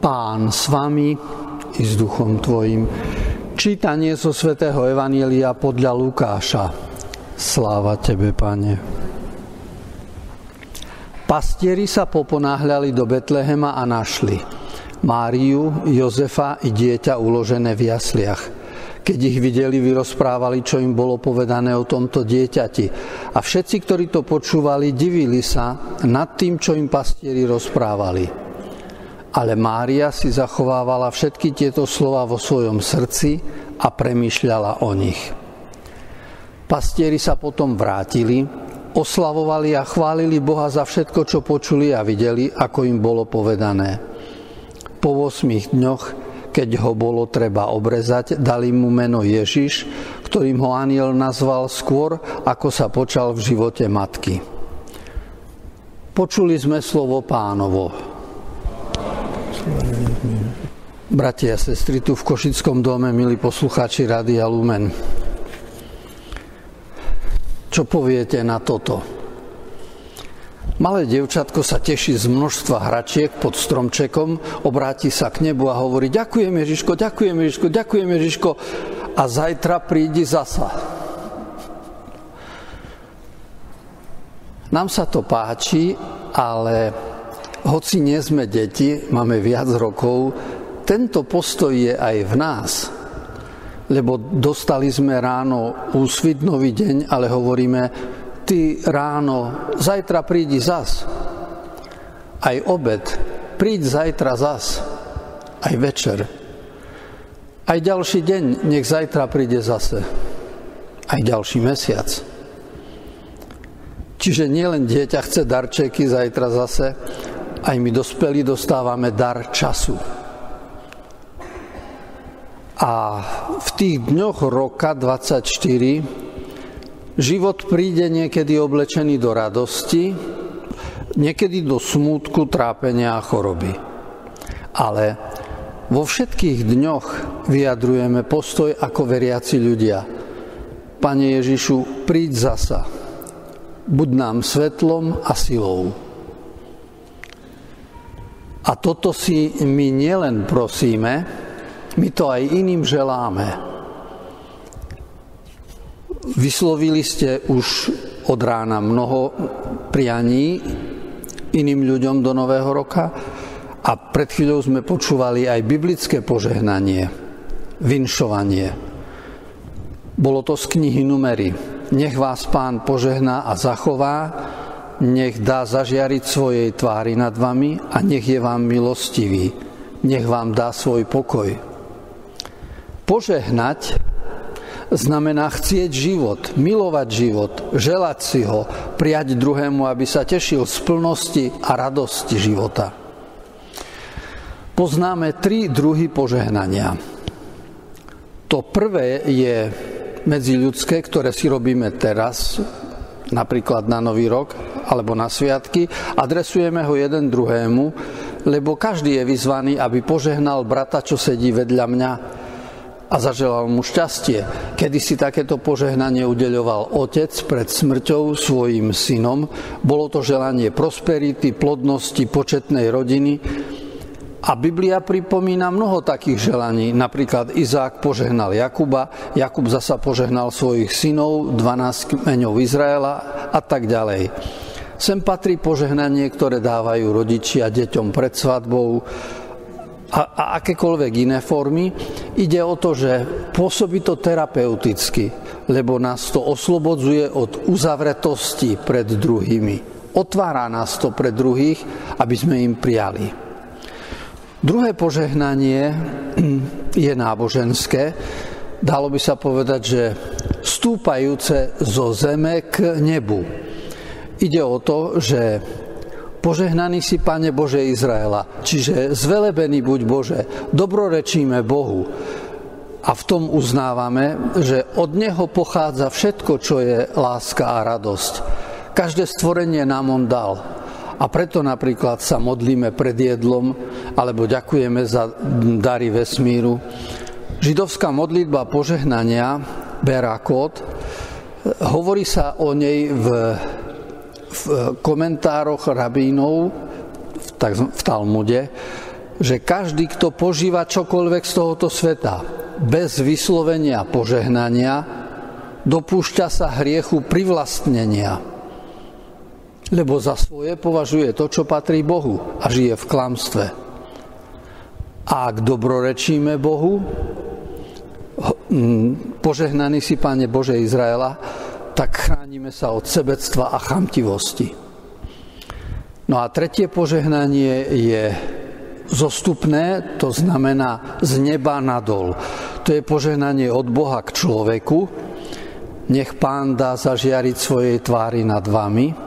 Pán s vami i s duchom tvojim. Čítanie zo svätého Evanjelia podľa Lukáša. Sláva tebe, Pane. Pastieri sa poponáhľali do Betlehema a našli Máriu, Jozefa i dieťa uložené v jasliach. Keď ich videli, vyrozprávali, čo im bolo povedané o tomto dieťati. A všetci, ktorí to počúvali, divili sa nad tým, čo im pastieri rozprávali. Ale Mária si zachovávala všetky tieto slova vo svojom srdci a premýšľala o nich. Pastieri sa potom vrátili, oslavovali a chválili Boha za všetko, čo počuli a videli, ako im bolo povedané. Po 8 dňoch, keď ho bolo treba obrezať, dali mu meno Ježiš, ktorým ho anjel nazval skôr, ako sa počal v živote matky. Počuli sme slovo Pánovo. Bratia a sestry, tu v Košickom dome, milí poslucháči Rádia Lumen. Čo poviete na toto? Malé dievčatko sa teší z množstva hračiek pod stromčekom, obráti sa k nebu a hovorí: ďakujem Ježiško, ďakujem Ježiško, ďakujem Ježiško, a zajtra prídi zasa. Nám sa to páči, ale hoci nie sme deti, máme viac rokov, tento postoj je aj v nás. Lebo dostali sme ráno úsvit, nový deň, ale hovoríme: ty ráno, zajtra prídi zas. Aj obed, príď zajtra zas. Aj večer. Aj ďalší deň, nech zajtra príde zase. Aj ďalší mesiac. Čiže nielen dieťa chce darčeky zajtra zase, aj my dospelí dostávame dar času. A v tých dňoch roka 24 život príde niekedy oblečený do radosti, niekedy do smútku, trápenia a choroby. Ale vo všetkých dňoch vyjadrujeme postoj ako veriaci ľudia. Pane Ježišu, príď zasa. Buď nám svetlom a silou. A toto si my nielen prosíme, my to aj iným želáme. Vyslovili ste už od rána mnoho prianí iným ľuďom do Nového roka a pred chvíľou sme počúvali aj biblické požehnanie, vinšovanie. Bolo to z knihy Númery. Nech vás Pán požehná a zachová, nech dá zažiariť svojej tvári nad vami a nech je vám milostivý. Nech vám dá svoj pokoj. Požehnať znamená chcieť život, milovať život, želať si ho, prijať druhému, aby sa tešil z plnosti a radosti života. Poznáme 3 druhy požehnania. To prvé je medziľudské, ktoré si robíme teraz, napríklad na Nový rok alebo na sviatky, adresujeme ho jeden druhému, lebo každý je vyzvaný, aby požehnal brata, čo sedí vedľa mňa, a zaželal mu šťastie. Kedysi takéto požehnanie udeľoval otec pred smrťou svojim synom. Bolo to želanie prosperity, plodnosti, početnej rodiny. A Biblia pripomína mnoho takých želaní. Napríklad Izák požehnal Jakuba, Jakub zasa požehnal svojich synov, 12 kmeňov Izraela a tak ďalej. Sem patrí požehnanie, ktoré dávajú rodičia deťom pred svadbou a akékoľvek iné formy. Ide o to, že pôsobí to terapeuticky, lebo nás to oslobodzuje od uzavretosti pred druhými. Otvára nás to pre druhých, aby sme im prijali. Druhé požehnanie je náboženské. Dalo by sa povedať, že stúpajúce zo zeme k nebu. Ide o to, že požehnaný si, Pane Bože Izraela, čiže zvelebený buď Bože, dobrorečíme Bohu. A v tom uznávame, že od Neho pochádza všetko, čo je láska a radosť. Každé stvorenie nám On dal. A preto napríklad sa modlíme pred jedlom, alebo ďakujeme za dary vesmíru. Židovská modlitba požehnania, Berakot, hovorí sa o nej v komentároch rabínov v Talmude, že každý, kto požíva čokoľvek z tohoto sveta bez vyslovenia požehnania, dopúšťa sa hriechu privlastnenia, lebo za svoje považuje to, čo patrí Bohu a žije v klamstve. A ak dobrorečíme Bohu, požehnaný si, Pane Bože Izraela, tak chránime sa od sebectva a chamtivosti. No a tretie požehnanie je zostupné, to znamená z neba nadol. To je požehnanie od Boha k človeku. Nech Pán dá zažiariť svojej tvári nad vami.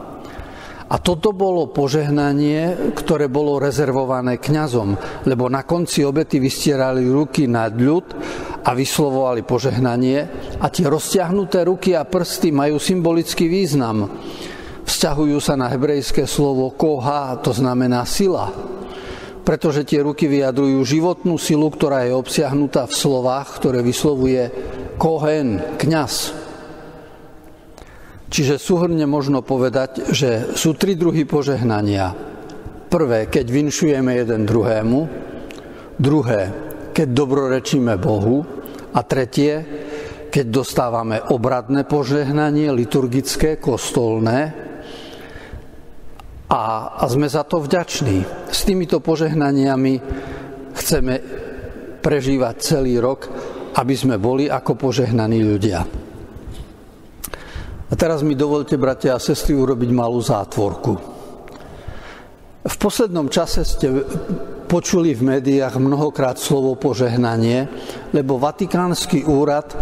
A toto bolo požehnanie, ktoré bolo rezervované kňazom, lebo na konci obety vystierali ruky nad ľud a vyslovovali požehnanie a tie rozťahnuté ruky a prsty majú symbolický význam. Vzťahujú sa na hebrejské slovo koha, to znamená sila, pretože tie ruky vyjadrujú životnú silu, ktorá je obsiahnutá v slovách, ktoré vyslovuje kohen, kňaz. Čiže súhrne možno povedať, že sú tri druhy požehnania. Prvé, keď vinšujeme jeden druhému. Druhé, keď dobrorečíme Bohu. A tretie, keď dostávame obradné požehnanie, liturgické, kostolné. A sme za to vďační. S týmito požehnaniami chceme prežívať celý rok, aby sme boli ako požehnaní ľudia. A teraz mi dovolte, bratia a sestry, urobiť malú zátvorku. V poslednom čase ste počuli v médiách mnohokrát slovo požehnanie, lebo Vatikánsky úrad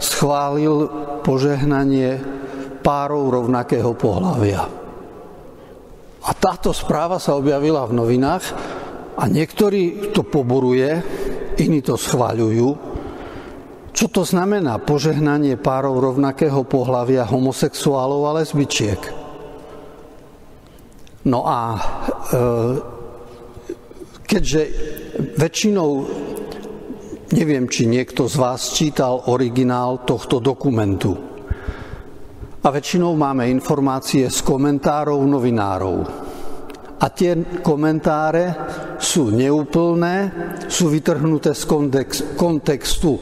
schválil požehnanie párov rovnakého pohlavia. A táto správa sa objavila v novinách a niektorí to poboruje, iní to schváľujú. Čo to znamená požehnanie párov rovnakého pohlavia, homosexuálov a lesbičiek? No a keďže väčšinou, neviem, či niekto z vás čítal originál tohto dokumentu, a väčšinou máme informácie z komentárov novinárov. A tie komentáre sú neúplné, sú vytrhnuté z kontextu.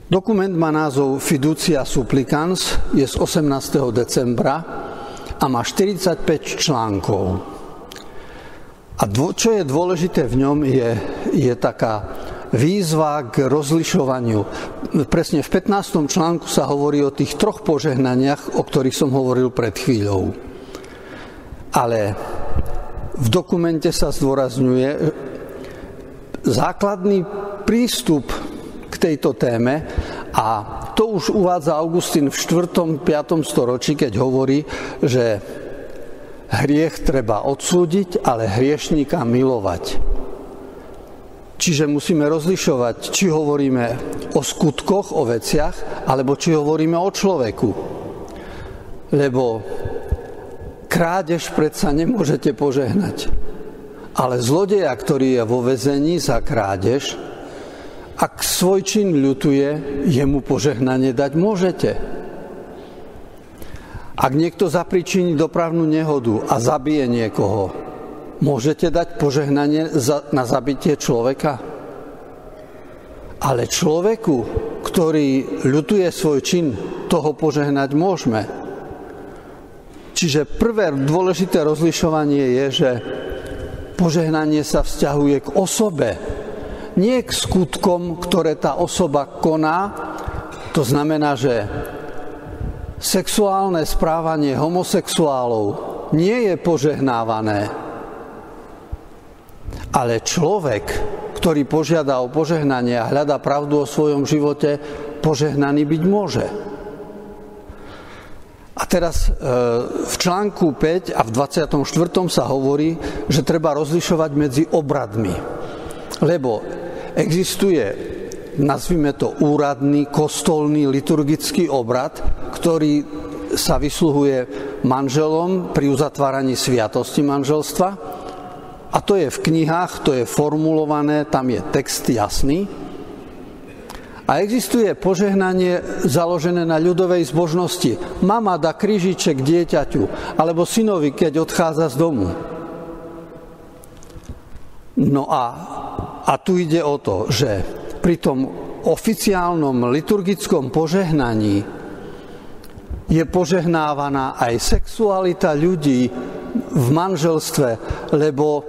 Dokument má názov Fiducia Supplicans, je z 18. decembra a má 45 článkov. A čo je dôležité v ňom, je taká výzva k rozlišovaniu. Presne v 15. článku sa hovorí o tých troch požehnaniach, o ktorých som hovoril pred chvíľou. Ale v dokumente sa zdôrazňuje základný prístup tejto téme a to už uvádza Augustín v 4. 5. storočí, keď hovorí, že hriech treba odsúdiť, ale hriešníka milovať. Čiže musíme rozlišovať, či hovoríme o skutkoch, o veciach, alebo či hovoríme o človeku. Lebo krádež predsa nemôžete požehnať. Ale zlodeja, ktorý je vo väzení za krádež, ak svoj čin ľutuje, jemu požehnanie dať môžete. Ak niekto zapričiní dopravnú nehodu a zabije niekoho, môžete dať požehnanie na zabitie človeka? Ale človeku, ktorý ľutuje svoj čin, toho požehnať môžeme. Čiže prvé dôležité rozlišovanie je, že požehnanie sa vzťahuje k osobe, nie k skutkom, ktoré tá osoba koná. To znamená, že sexuálne správanie homosexuálov nie je požehnávané. Ale človek, ktorý požiada o požehnanie a hľadá pravdu o svojom živote, požehnaný byť môže. A teraz v článku 5 a v 24. sa hovorí, že treba rozlišovať medzi obradmi. Lebo existuje, nazvime to, úradný, kostolný, liturgický obrad, ktorý sa vysluhuje manželom pri uzatváraní sviatosti manželstva. A to je v knihách, to je formulované, tam je text jasný. A existuje požehnanie založené na ľudovej zbožnosti. Mama dá krížiček dieťaťu, alebo synovi, keď odchádza z domu. No a tu ide o to, že pri tom oficiálnom liturgickom požehnaní je požehnávaná aj sexualita ľudí v manželstve, lebo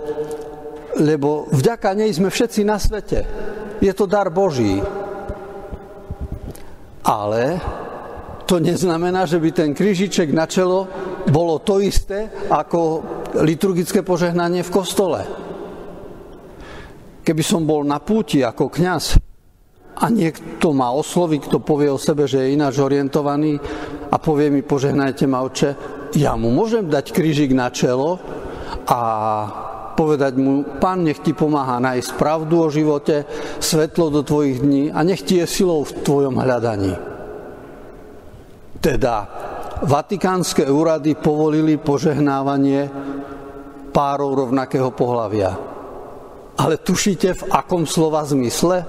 vďaka nej sme všetci na svete. Je to dar Boží. Ale to neznamená, že by ten krížiček na čelo bolo to isté ako liturgické požehnanie v kostole. Keby som bol na púti ako kňaz a niekto ma osloví, kto povie o sebe, že je ináč orientovaný a povie mi, požehnajte ma, Otče, ja mu môžem dať krížik na čelo a povedať mu, Pán, nech ti pomáha nájsť pravdu o živote, svetlo do tvojich dní a nech ti je silou v tvojom hľadaní. Teda vatikánske úrady povolili požehnávanie párov rovnakého pohlavia. Ale tušíte, v akom slova zmysle?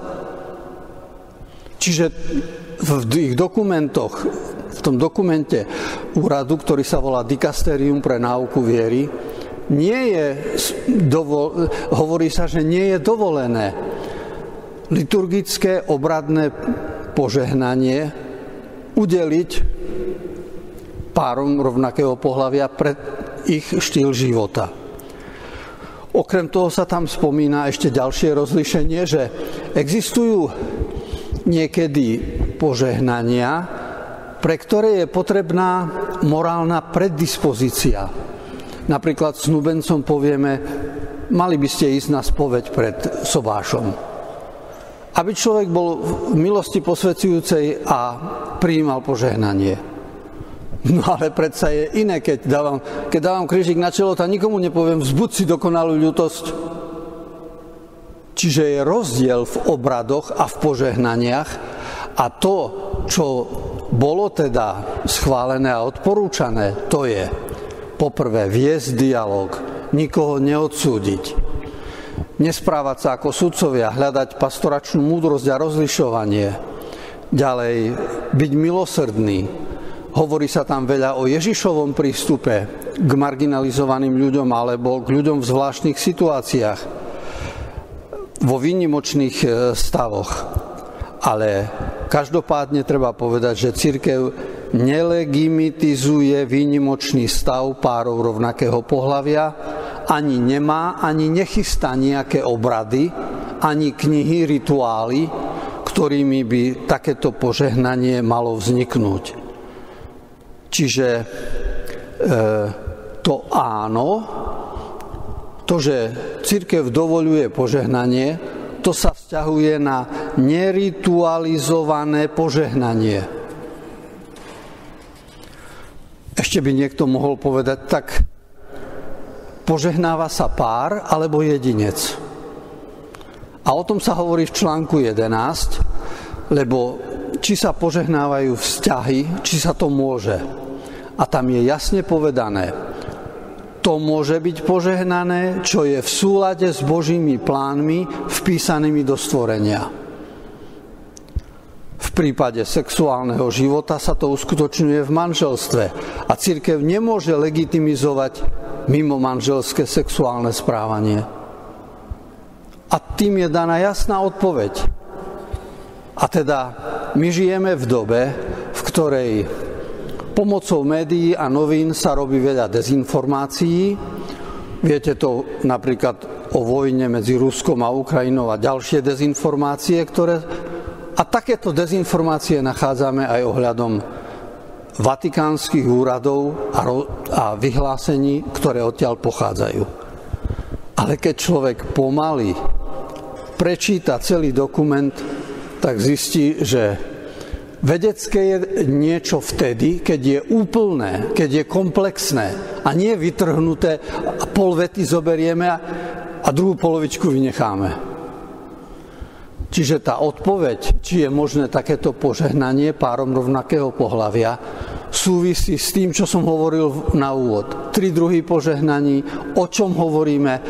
Čiže v ich dokumentoch, v tom dokumente úradu, ktorý sa volá Dikasterium pre náuku viery, hovorí sa, že nie je dovolené liturgické obradné požehnanie udeliť párom rovnakého pohlavia pre ich štýl života. Okrem toho sa tam spomína ešte ďalšie rozlíšenie, že existujú niekedy požehnania, pre ktoré je potrebná morálna predispozícia. Napríklad snúbencom povieme, mali by ste ísť na spoveď pred sobášom. Aby človek bol v milosti posvedzujúcej a prijímal požehnanie. No ale predsa je iné, keď dávam krížik na čelo, tak nikomu nepoviem, vzbuď si dokonalú ľútosť. Čiže je rozdiel v obradoch a v požehnaniach a to, čo bolo teda schválené a odporúčané, to je poprvé viesť dialog, nikoho neodsúdiť, nesprávať sa ako sudcovia, hľadať pastoračnú múdrosť a rozlišovanie, ďalej byť milosrdný. Hovorí sa tam veľa o Ježišovom prístupe k marginalizovaným ľuďom alebo k ľuďom v zvláštnych situáciách, vo výnimočných stavoch. Ale každopádne treba povedať, že cirkev nelegitimizuje výnimočný stav párov rovnakého pohlavia, ani nemá, ani nechystá nejaké obrady, ani knihy, rituály, ktorými by takéto požehnanie malo vzniknúť. Čiže to áno, to, že cirkev dovoľuje požehnanie, to sa vzťahuje na neritualizované požehnanie. Ešte by niekto mohol povedať, tak požehnáva sa pár alebo jedinec. A o tom sa hovorí v článku 11, lebo či sa požehnávajú vzťahy, či sa to môže. A tam je jasne povedané, to môže byť požehnané, čo je v súlade s Božími plánmi vpísanými do stvorenia. V prípade sexuálneho života sa to uskutočňuje v manželstve a cirkev nemôže legitimizovať mimo manželské sexuálne správanie. A tým je daná jasná odpoveď. A teda my žijeme v dobe, v ktorej pomocou médií a novín sa robí veľa dezinformácií. Viete to napríklad o vojne medzi Ruskom a Ukrajinou a ďalšie dezinformácie, a takéto dezinformácie nachádzame aj ohľadom vatikánskych úradov a vyhlásení, ktoré odtiaľ pochádzajú. Ale keď človek pomaly prečíta celý dokument, tak zistí, že vedecké je niečo vtedy, keď je úplné, keď je komplexné a nie vytrhnuté a pol vety zoberieme a druhú polovičku vynecháme. Čiže tá odpoveď, či je možné takéto požehnanie párom rovnakého pohlavia, súvisí s tým, čo som hovoril na úvod. 3 druhy požehnaní, o čom hovoríme,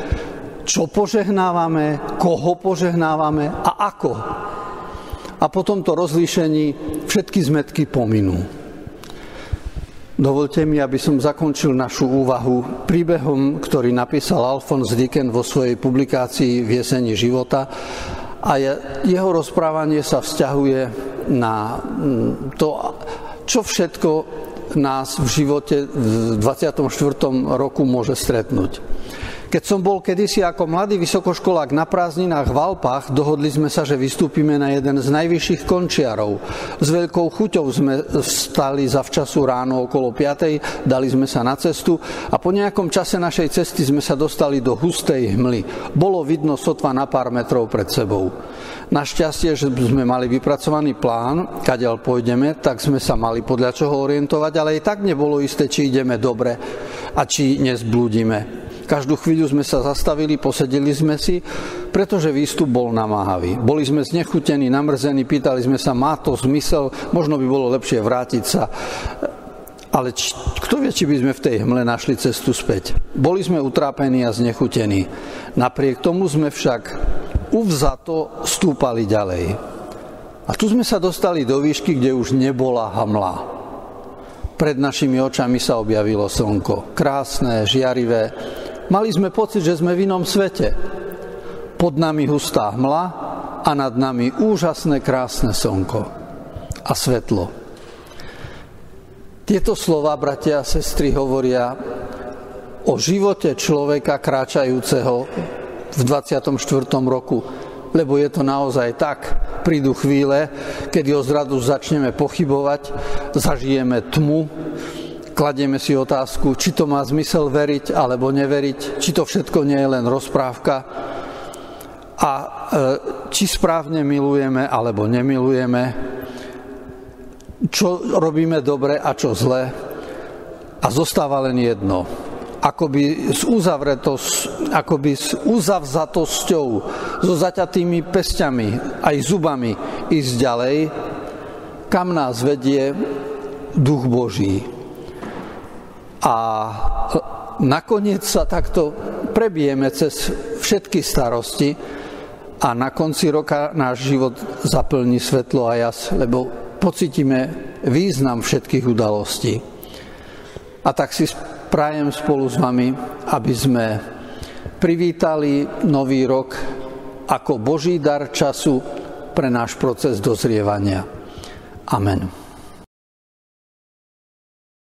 čo požehnávame, koho požehnávame a ako. A po tomto rozlíšení všetky zmätky pominú. Dovolte mi, aby som zakončil našu úvahu príbehom, ktorý napísal Alfons Dicken vo svojej publikácii V jeseni života. A jeho rozprávanie sa vzťahuje na to, čo všetko nás v živote v 24. roku môže stretnúť. Keď som bol kedysi ako mladý vysokoškolák na prázdninách v Alpách, dohodli sme sa, že vystúpime na jeden z najvyšších končiarov. S veľkou chuťou sme vstali zavčasu ráno okolo 5:00, dali sme sa na cestu a po nejakom čase našej cesty sme sa dostali do hustej hmly. Bolo vidno sotva na pár metrov pred sebou. Našťastie, že sme mali vypracovaný plán, kadiaľ pôjdeme, tak sme sa mali podľa čoho orientovať, ale aj tak nebolo isté, či ideme dobre a či nezblúdime. Každú chvíľu sme sa zastavili, posedeli sme si, pretože výstup bol namáhavý. Boli sme znechutení, namrzení, pýtali sme sa, má to zmysel, možno by bolo lepšie vrátiť sa. Ale kto vie, či by sme v tej hmle našli cestu späť. Boli sme utrápení a znechutení. Napriek tomu sme však uvzato stúpali ďalej. A tu sme sa dostali do výšky, kde už nebola hmla. Pred našimi očami sa objavilo slnko. Krásne, žiarivé. Mali sme pocit, že sme v inom svete. Pod nami hustá hmla a nad nami úžasné, krásne slnko a svetlo. Tieto slová, bratia a sestry, hovoria o živote človeka kráčajúceho v 24. roku, lebo je to naozaj tak. Prídu chvíle, kedy o zradu začneme pochybovať, zažijeme tmu, kladieme si otázku, či to má zmysel veriť alebo neveriť, či to všetko nie je len rozprávka a či správne milujeme alebo nemilujeme, čo robíme dobre a čo zle. A zostáva len jedno. Akoby s uzavzatosťou, so zaťatými pesťami, aj zubami ísť ďalej, kam nás vedie Duch Boží. A nakoniec sa takto prebijeme cez všetky starosti a na konci roka náš život zaplní svetlo a jas, lebo pocítime význam všetkých udalostí. A tak si prajem spolu s vami, aby sme privítali nový rok ako Boží dar času pre náš proces dozrievania. Amen.